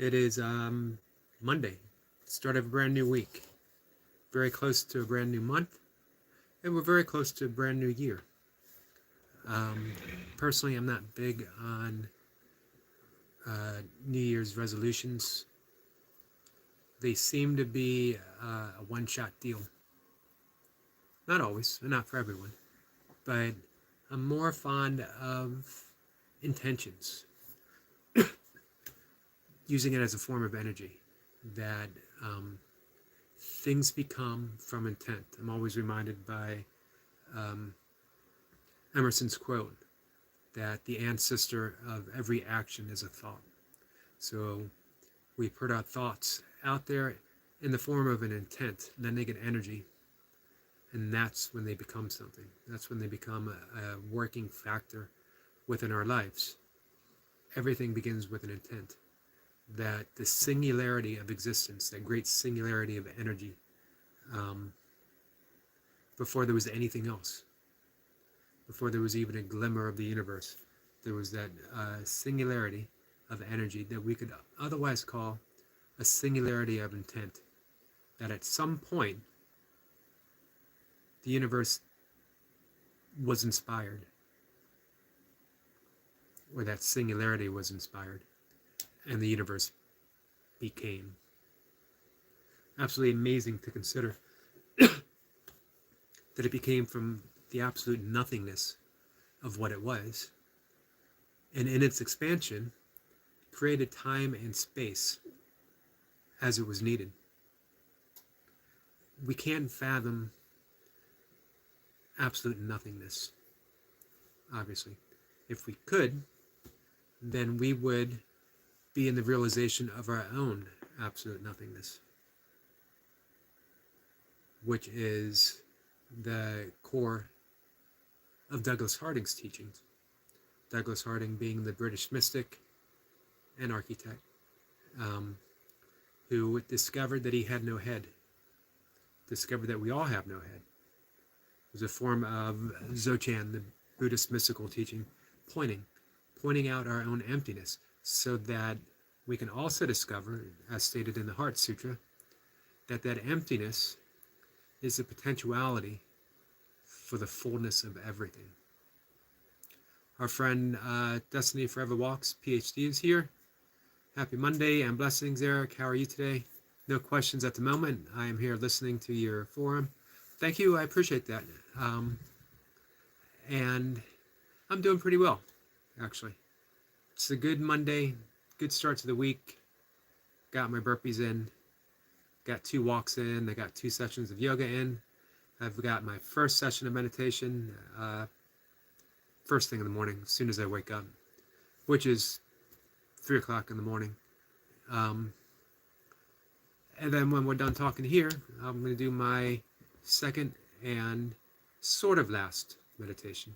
It is Monday, start of a brand new week. Very close to a brand new month, and we're very close to a brand new year. Personally, I'm not big on New Year's resolutions. They seem to be a one-shot deal. Not always, and not for everyone, but I'm more fond of intentions, using it as a form of energy, that things become from intent. I'm always reminded by Emerson's quote that the ancestor of every action is a thought. So we put our thoughts out there in the form of an intent, and then they get energy, and that's when they become something. That's when they become a working factor within our lives. Everything begins with an intent. That the singularity of existence, that great singularity of energy, before there was anything else, before there was even a glimmer of the universe, there was that singularity of energy that we could otherwise call a singularity of intent. That at some point, the universe was inspired, or that singularity was inspired, and the universe became. Absolutely amazing to consider that it became from the absolute nothingness of what it was, and in its expansion created time and space as it was needed. We can't fathom absolute nothingness, obviously. If we could, then we would be in the realization of our own absolute nothingness, which is the core of Douglas Harding's teachings. Douglas Harding being the British mystic and architect, who discovered that he had no head, discovered that we all have no head. It was a form of Dzogchen, the Buddhist mystical teaching, pointing out our own emptiness, so that we can also discover, as stated in the Heart Sutra, that emptiness is the potentiality for the fullness of everything. Our friend Destiny Forever Walks, PhD, is here. Happy Monday and blessings, Eric. How are you today? No questions at the moment. I am here listening to your forum. Thank you. I appreciate that. And I'm doing pretty well, actually. It's a good Monday, good start to the week. Got my burpees in. Got 2 walks in. I got 2 sessions of yoga in. I've got my first session of meditation first thing in the morning, as soon as I wake up, which is 3 o'clock in the morning. And then when we're done talking here, I'm going to do my second and sort of last meditation,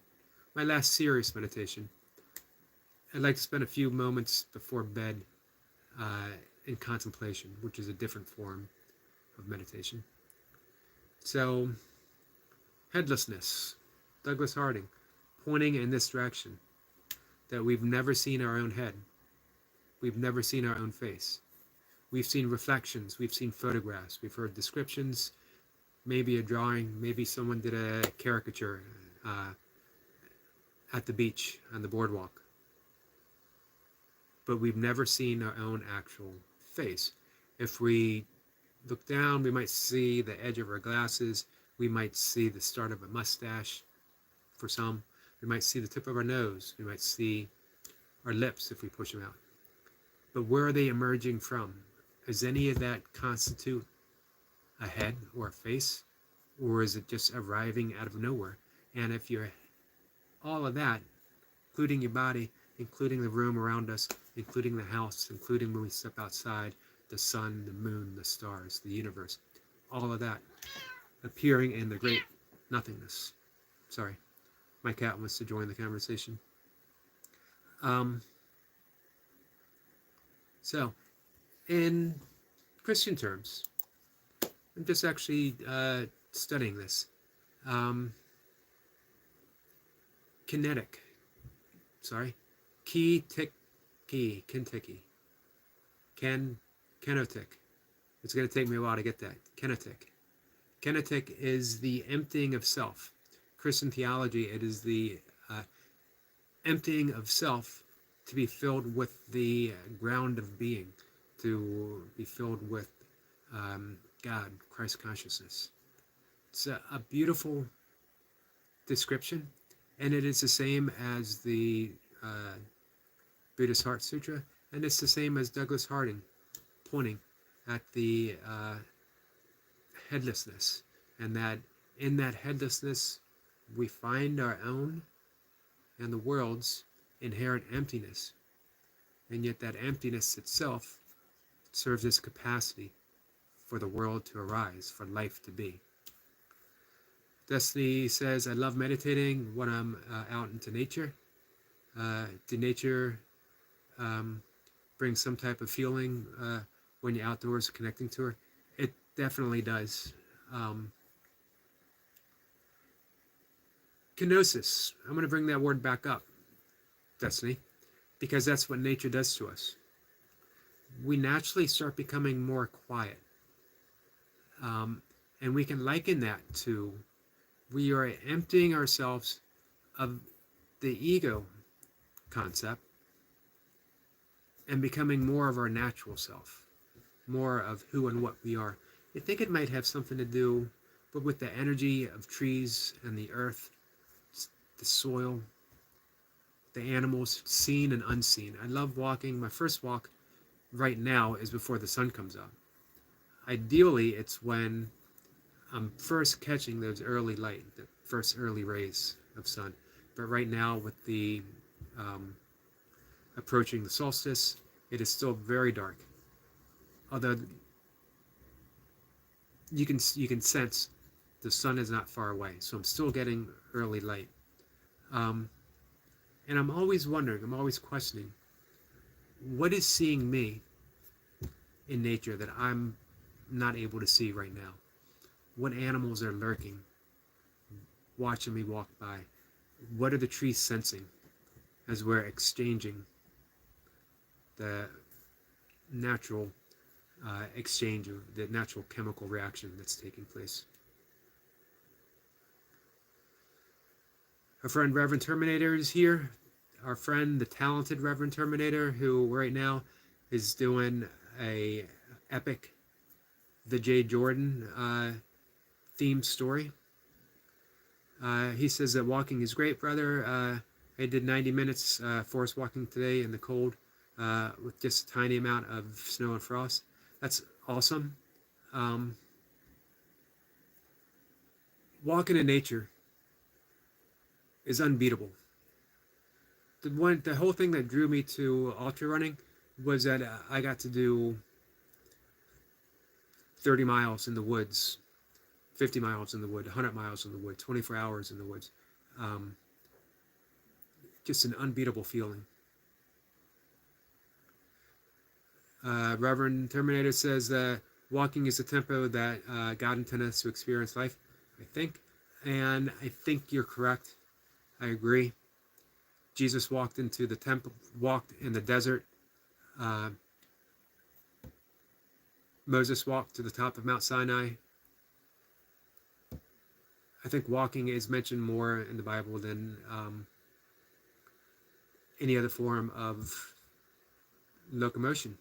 my last serious meditation. I'd like to spend a few moments before bed in contemplation, which is a different form of meditation. So, headlessness, Douglas Harding, pointing in this direction, that we've never seen our own head. We've never seen our own face. We've seen reflections, we've seen photographs, we've heard descriptions, maybe a drawing, maybe someone did a caricature at the beach, on the boardwalk. But we've never seen our own actual face. If we look down, we might see the edge of our glasses, we might see the start of a mustache for some, we might see the tip of our nose, we might see our lips if we push them out. But where are they emerging from? Does any of that constitute a head or a face? Or is it just arriving out of nowhere? And if you're all of that, including your body, including the room around us, including the house, including when we step outside, the sun, the moon, the stars, the universe, all of that appearing in the great nothingness. Sorry, my cat wants to join the conversation. So, in Christian terms, I'm just actually studying this. Kinetiki. Kenotic. It's going to take me a while to get that. Kenotic. Kenotic is the emptying of self. Christian theology, it is the emptying of self to be filled with the ground of being, to be filled with God, Christ consciousness. It's a beautiful description, and it is the same as the Buddhist Heart Sutra, and it's the same as Douglas Harding pointing at the headlessness, and that in that headlessness we find our own and the world's inherent emptiness, and yet that emptiness itself serves as capacity for the world to arise, for life to be. Destiny says, I love meditating when I'm out into nature. Did nature bring some type of feeling when you're outdoors connecting to her? It definitely does. Kenosis. I'm going to bring that word back up, Destiny, because that's what nature does to us. We naturally start becoming more quiet. And we can liken that to we are emptying ourselves of the ego concept and becoming more of our natural self, more of who and what we are. I think it might have something to do but with the energy of trees and the earth, the soil, the animals, seen and unseen. I love walking. My first walk right now is before the sun comes up. Ideally, it's when I'm first catching those early light, the first early rays of sun. But right now, with the approaching the solstice, it is still very dark. Although you can sense the sun is not far away, so I'm still getting early light. And I'm always wondering, I'm always questioning, what is seeing me in nature that I'm not able to see right now? What animals are lurking, watching me walk by? What are the trees sensing as we're exchanging the natural exchange of the natural chemical reaction that's taking place? Our friend Reverend Terminator is here. Our friend, the talented Reverend Terminator, who right now is doing a epic The Jay Jordan theme story. He says that walking is great, brother. I did 90 minutes forest walking today in the cold with just a tiny amount of snow and frost. That's awesome. Walking in nature is unbeatable. The whole thing that drew me to ultra running was that I got to do 30 miles in the woods, 50 miles in the wood, 100 miles in the wood, 24 hours in the woods. Just an unbeatable feeling. Reverend Terminator says that walking is the tempo that God intended us to experience life, I think. And I think you're correct. I agree. Jesus walked into the temple, walked in the desert. Moses walked to the top of Mount Sinai. I think walking is mentioned more in the Bible than any other form of locomotion.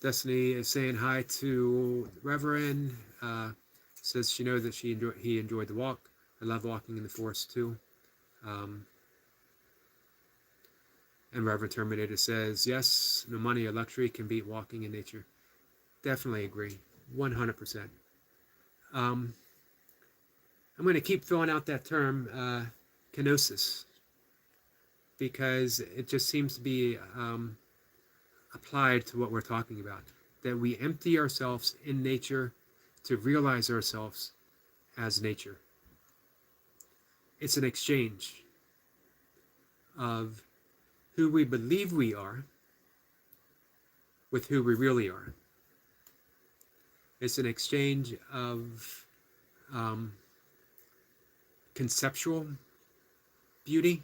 Destiny is saying hi to Reverend. Says she knows that he enjoyed the walk. I love walking in the forest too. And Reverend Terminator says, yes, no money or luxury can beat walking in nature. Definitely agree. 100%. I'm going to keep throwing out that term, kenosis, because it just seems to be applied to what we're talking about. That we empty ourselves in nature to realize ourselves as nature. It's an exchange of who we believe we are with who we really are. It's an exchange of conceptual beauty,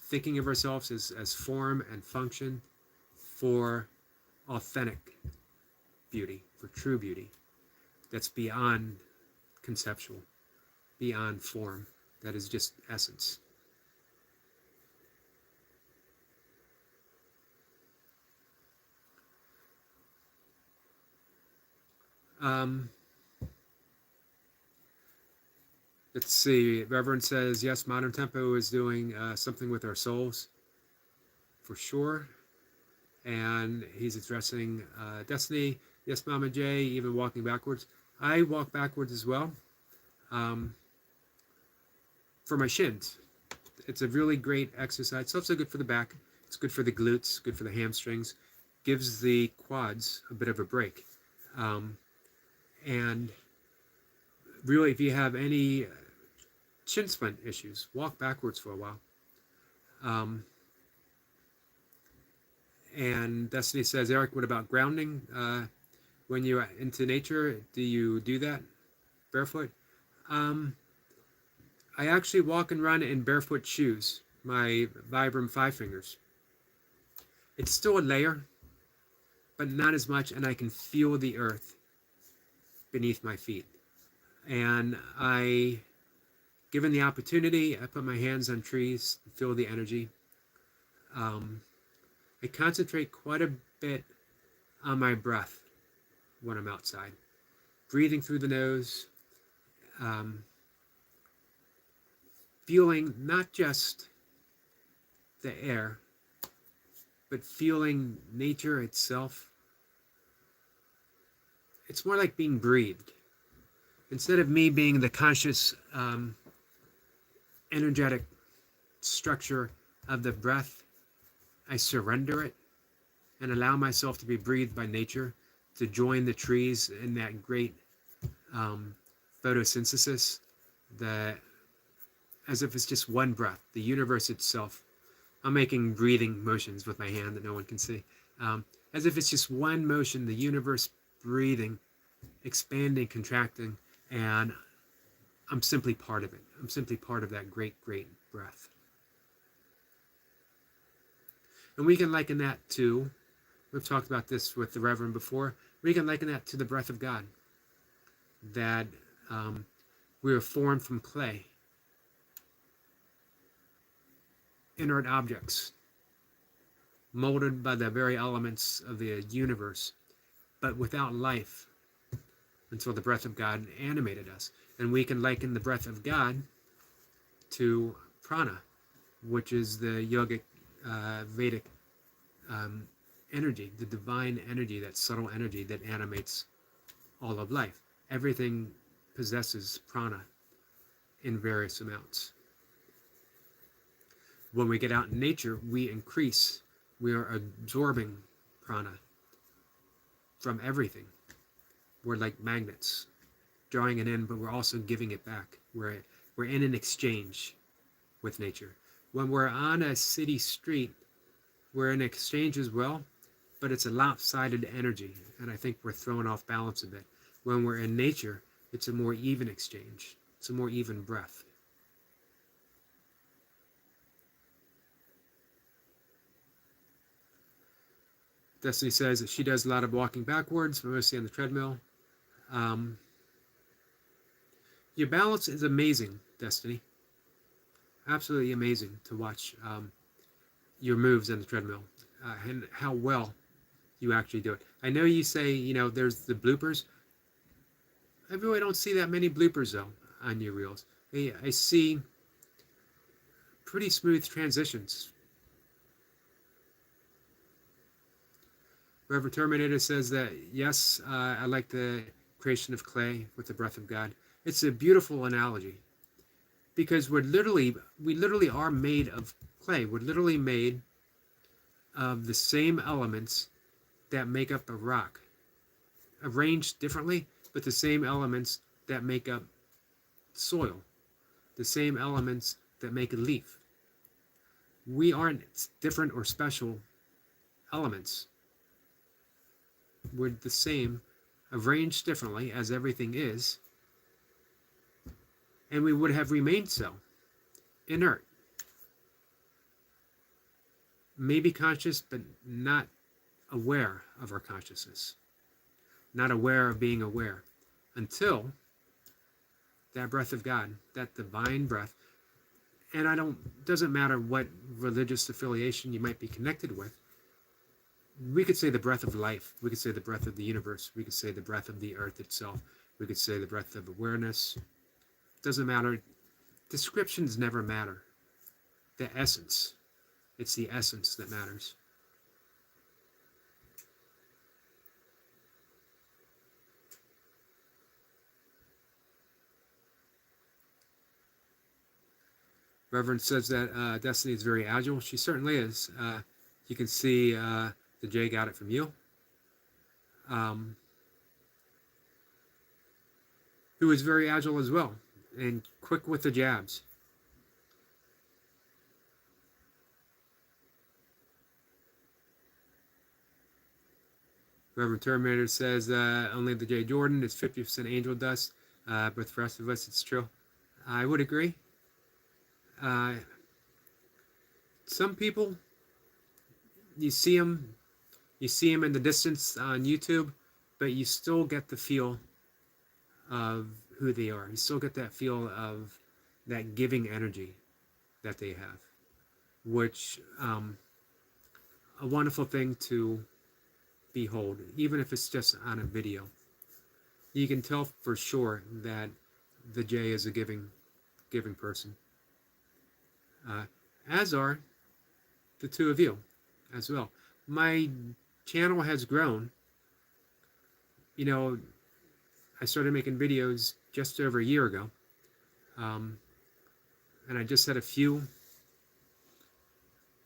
thinking of ourselves as form and function for authentic beauty, for true beauty that's beyond conceptual, beyond form, that is just essence. Let's see. Reverend says, yes, modern tempo is doing something with our souls, for sure. And he's addressing Destiny. Yes, Mama J, even walking backwards. I walk backwards as well, for my shins. It's a really great exercise. It's also good for the back. It's good for the glutes, good for the hamstrings. Gives the quads a bit of a break. And really, if you have any shin splint issues, walk backwards for a while. And Destiny says, Eric, what about grounding? When you're into nature, do you do that barefoot? I actually walk and run in barefoot shoes, my Vibram 5 fingers. It's still a layer, but not as much, and I can feel the earth beneath my feet. And given the opportunity, I put my hands on trees, feel the energy. I concentrate quite a bit on my breath when I'm outside. Breathing through the nose, feeling not just the air, but feeling nature itself. It's more like being breathed. Instead of me being the conscious, energetic structure of the breath, I surrender it and allow myself to be breathed by nature, to join the trees in that great photosynthesis, as if it's just one breath, the universe itself. I'm making breathing motions with my hand that no one can see. As if it's just one motion, the universe breathing, expanding, contracting, and I'm simply part of it. I'm simply part of that great, great breath. And we can liken that to, we've talked about this with the Reverend before, we can liken that to the breath of God. That we are formed from clay, inert objects, molded by the very elements of the universe, but without life until the breath of God animated us. And we can liken the breath of God to prana, which is the yogic, Vedic energy, the divine energy, that subtle energy that animates all of life. Everything possesses prana in various amounts. When we get out in nature, we increase. We are absorbing prana from everything. We're like magnets, drawing it in, but we're also giving it back. We're in an exchange with nature. When we're on a city street, we're in exchange as well, but it's a lopsided energy, and I think we're thrown off balance a bit. When we're in nature, it's a more even exchange. It's a more even breath. Destiny says that she does a lot of walking backwards, mostly on the treadmill. Your balance is amazing, Destiny. Absolutely amazing to watch your moves on the treadmill and how well you actually do it. I know you say, there's the bloopers. I really don't see that many bloopers, though, on your reels. I see pretty smooth transitions. Reverend Terminator says that, yes, I like the creation of clay with the breath of God. It's a beautiful analogy because we literally are made of clay. We're literally made of the same elements that make up a rock, arranged differently, but the same elements that make up soil, the same elements that make a leaf. We aren't different or special elements. We're the same, arranged differently as everything is, and we would have remained so, inert. may be conscious, but not aware of our consciousness, not aware of being aware, until that breath of God, that divine breath. And doesn't matter what religious affiliation you might be connected with. We could say the breath of life. We could say the breath of the universe. We could say the breath of the earth itself. We could say the breath of awareness. Doesn't matter. Descriptions never matter. The essence. It's the essence that matters. Reverend says that Destiny is very agile. She certainly is. You can see the J got it from you. Who is very agile as well and quick with the jabs. Reverend Terminator says only the J Jordan is 50% angel dust, but the rest of us, it's true. I would agree. Some people, you see them in the distance on YouTube, but you still get the feel of who they are. You still get that feel of that giving energy that they have, which a wonderful thing to behold, even if it's just on a video. You can tell for sure that the J is a giving person, as are the two of you as well. My channel has grown. You know, I started making videos just over a year ago, and I just had a few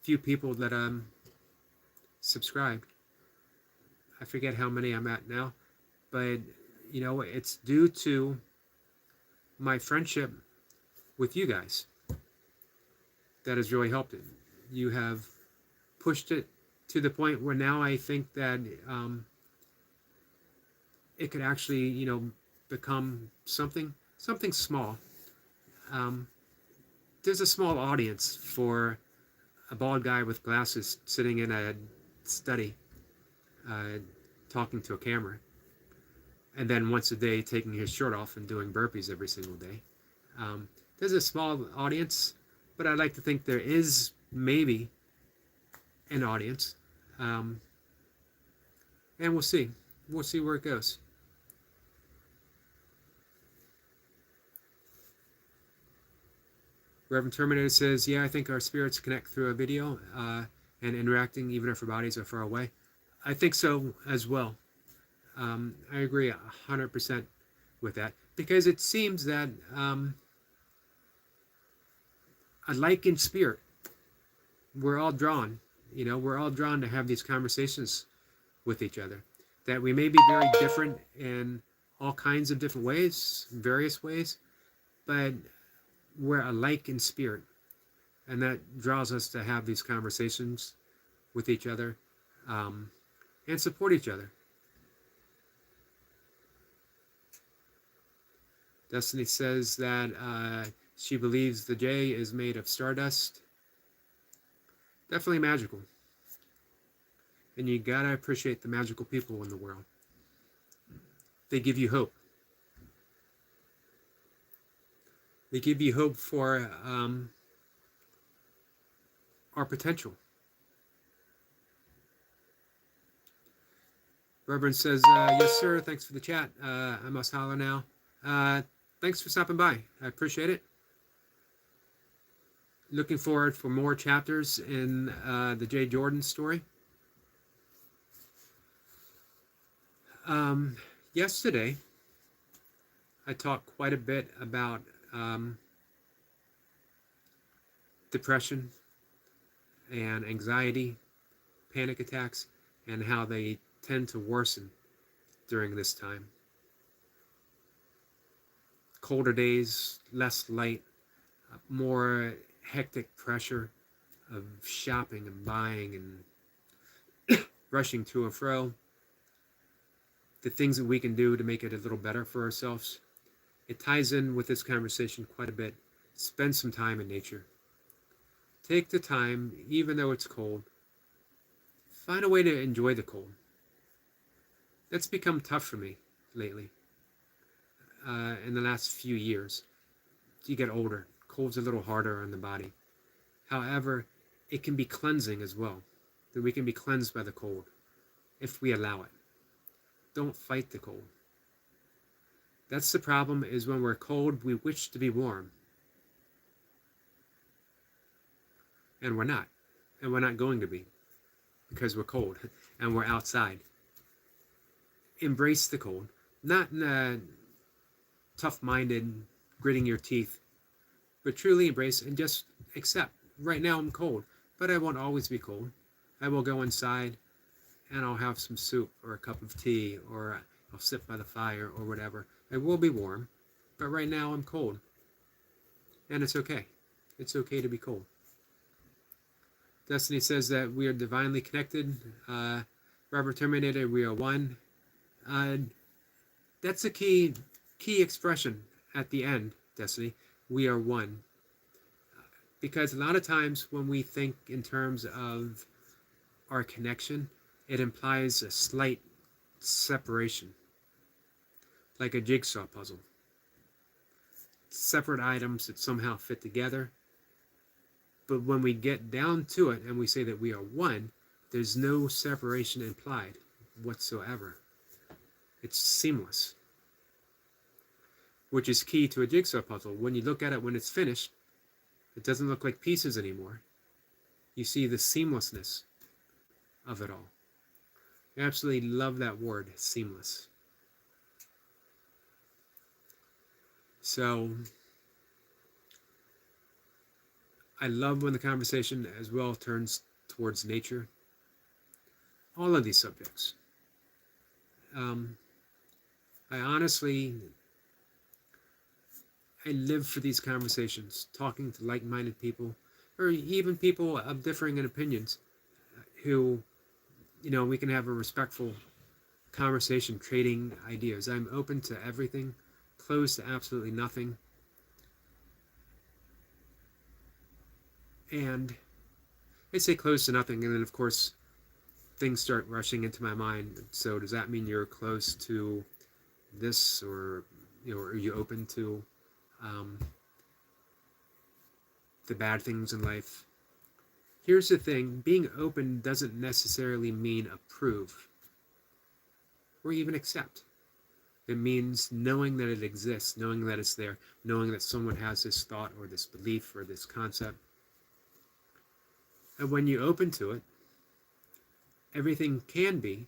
people that subscribed. I forget how many I'm at now, but you know, it's due to my friendship with you guys that has really helped it. You have pushed it to the point where now I think that it could actually, you know, become something small. There's a small audience for a bald guy with glasses sitting in a study talking to a camera, and then once a day taking his shirt off and doing burpees every single day. There's a small audience, but I'd like to think there is maybe an audience, and we'll see where it goes. Reverend Terminator says, yeah, I think our spirits connect through a video and interacting even if our bodies are far away. I think so as well. I agree 100% with that, because it seems that alike in spirit, we're all drawn to have these conversations with each other, that we may be very different in all kinds of different ways, various ways, but we're alike in spirit, and that draws us to have these conversations with each other and support each other. Destiny says that she believes the J is made of stardust. Definitely magical. And you gotta appreciate the magical people in the world. They give you hope. They give you hope for our potential. Reverend says, yes, sir. Thanks for the chat. I must holler now. Thanks for stopping by. I appreciate it. Looking forward for more chapters in the J Jordan story. Yesterday, I talked quite a bit about depression and anxiety, panic attacks, and how they tend to worsen during this time. Colder days, less light, more hectic pressure of shopping and buying and rushing to and fro. The things that we can do to make it a little better for ourselves. It ties in with this conversation quite a bit. Spend some time in nature. Take the time, even though it's cold, find a way to enjoy the cold. That's become tough for me lately. In the last few years, you get older, cold's a little harder on the body. However, it can be cleansing as well. That we can be cleansed by the cold if we allow it. Don't fight the cold. That's the problem, is when we're cold, we wish to be warm. And we're not. And we're not going to be, because we're cold and we're outside. Embrace the cold. Not in a tough-minded, gritting your teeth, but truly embrace and just accept. Right now I'm cold, but I won't always be cold. I will go inside and I'll have some soup or a cup of tea, or I'll sit by the fire or whatever. I will be warm, but right now I'm cold. And it's okay. It's okay to be cold. Destiny says that we are divinely connected. Robert Terminator, we are one. That's a key expression at the end, Destiny. We are one. Because a lot of times when we think in terms of our connection, it implies a slight separation, like a jigsaw puzzle. Separate items that somehow fit together. But when we get down to it and we say that we are one, there's no separation implied whatsoever. It's seamless, which is key to a jigsaw puzzle. When you look at it when it's finished, it doesn't look like pieces anymore. You see the seamlessness of it all. I absolutely love that word, seamless. So I love when the conversation as well turns towards nature. All of these subjects. I live for these conversations, talking to like-minded people, or even people of differing in opinions, who, we can have a respectful conversation, trading ideas. I'm open to everything, closed to absolutely nothing. And I say close to nothing, and then of course things start rushing into my mind. So does that mean you're close to this, or are you open to the bad things in life? Here's the thing, being open doesn't necessarily mean approve or even accept. It means knowing that it exists, knowing that it's there, knowing that someone has this thought or this belief or this concept. And when you open to it, everything can be,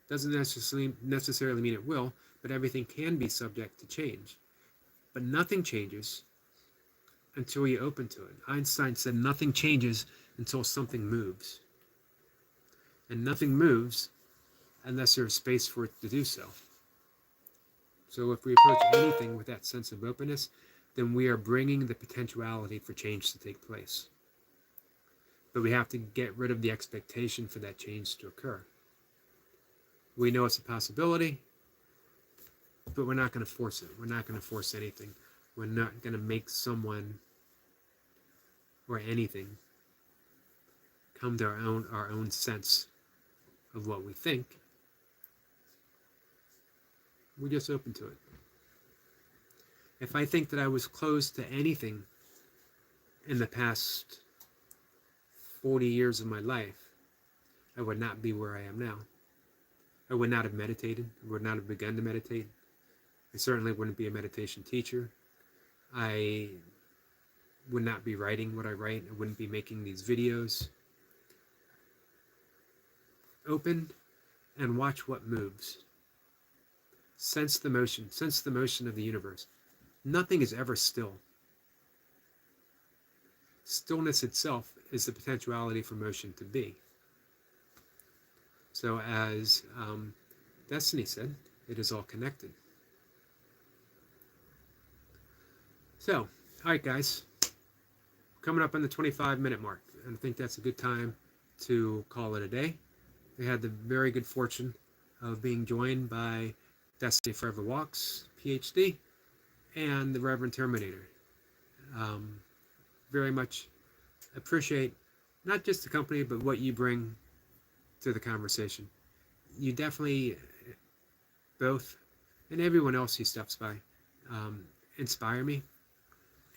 doesn't necessarily mean it will, but everything can be subject to change. But nothing changes until you open to it. Einstein said nothing changes until something moves. And nothing moves unless there's space for it to do so. So if we approach anything with that sense of openness, then we are bringing the potentiality for change to take place. But we have to get rid of the expectation for that change to occur. We know it's a possibility, but we're not going to force it. We're not going to force anything. We're not going to make someone or anything come to our own sense of what we think. We're just open to it. If I think that I was closed to anything in the past 40 years of my life, I would not be where I am now. I would not have meditated. I would not have begun to meditate. I certainly wouldn't be a meditation teacher. I would not be writing what I write. I wouldn't be making these videos. Open and watch what moves. Sense the motion. Sense the motion of the universe. Nothing is ever still. Stillness itself is the potentiality for motion to be. So as Destiny said, it is all connected. So, all right, guys. Coming up on the 25-minute mark, and I think that's a good time to call it a day. We had the very good fortune of being joined by Destiny Forever Walks, PhD, and the Reverend Terminator. Very much appreciate not just the company, but what you bring to the conversation. You definitely both, and everyone else who stops by, inspire me,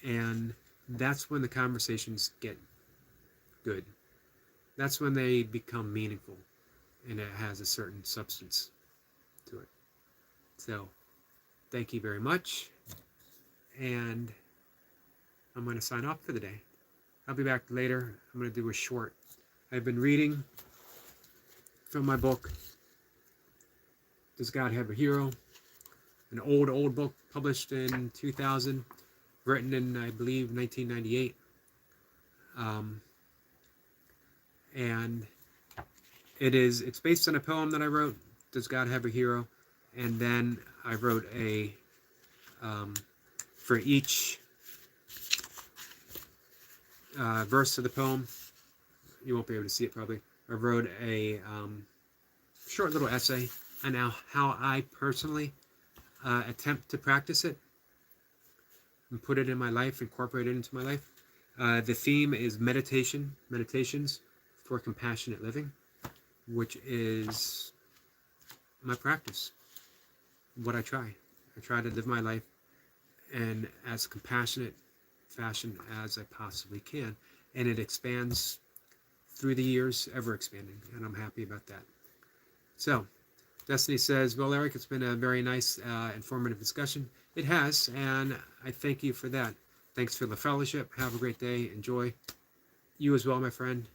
and that's when the conversations get good. That's when they become meaningful, and it has a certain substance to it. So, thank you very much, and I'm going to sign off for the day. I'll be back later. I'm going to do a short. I've been reading from my book, Does God Have a Hero? An old book published in 2000, written in, I believe, 1998. And it's based on a poem that I wrote, Does God Have a Hero? And then I wrote for each verse of the poem, you won't be able to see it probably, I wrote a short little essay on how I personally attempt to practice it and put it in my life, incorporate it into my life. The theme is meditations for compassionate living, which is my practice, what I try. I try to live my life in as compassionate fashion as I possibly can, and it expands through the years, ever expanding, and I'm happy about that. So, Destiny says, well, Eric, it's been a very nice, informative discussion. It has, and I thank you for that. Thanks for the fellowship. Have a great day. Enjoy. You as well, my friend.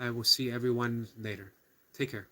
I will see everyone later. Take care.